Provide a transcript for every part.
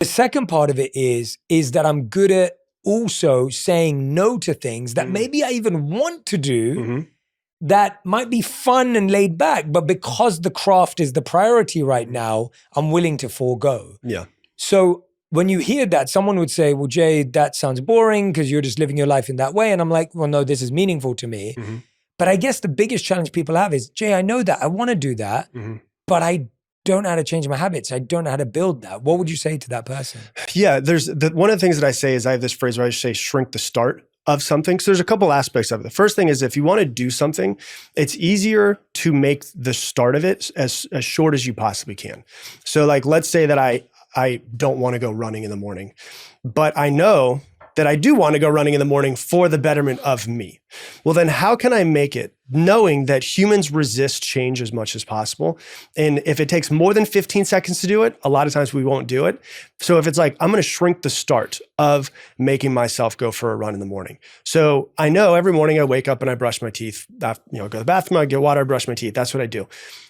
The second part of it is that I'm good at also saying no to things that maybe I even want to do that might be fun and laid back, but because the craft is the priority right now, I'm willing to forego. Yeah. So when you hear that, someone would say, well, Jay, that sounds boring because you're just living your life in that way. And I'm like, well, no, this is meaningful to me. But I guess the biggest challenge people have is, Jay, I know that, I want to do that, but I don't know how to change my habits. I don't know how to build that. What would you say to that person? Yeah, one of the things that I say is I have this phrase where I say shrink the start of something. So there's a couple aspects of it. The first thing is if you want to do something, it's easier to make the start of it as short as you possibly can. So like, let's say that I don't want to go running in the morning, but I know that I do want to go running in the morning for the betterment of me. Well, then how can I make it knowing that humans resist change as much as possible? And if it takes more than 15 seconds to do it, a lot of times we won't do it. So if it's like, I'm going to shrink the start of making myself go for a run in the morning. So I know every morning I wake up and I brush my teeth, go to the bathroom, I get water, I brush my teeth. That's what I do.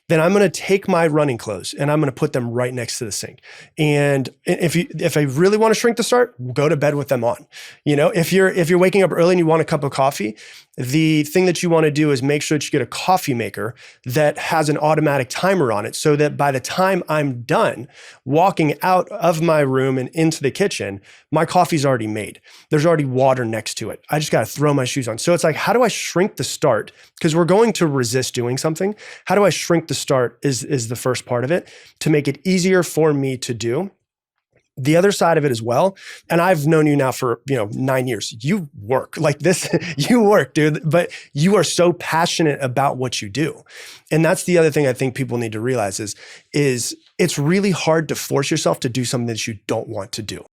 Then I'm going to take my running clothes and I'm going to put them right next to the sink. And if I really want to shrink the start, go to bed with them on. If you're waking up early and you want a cup of coffee, the thing that you want to do is make sure that you get a coffee maker that has an automatic timer on it so that by the time I'm done walking out of my room and into the kitchen, my coffee's already made. There's already water next to it. I just got to throw my shoes on. So it's like, how do I shrink the start? Because we're going to resist doing something. How do I shrink the start is the first part of it to make it easier for me to do. The other side of it as well, and I've known you now for 9 years. You work like this, you work, dude, but you are so passionate about what you do. And that's the other thing I think people need to realize is it's really hard to force yourself to do something that you don't want to do.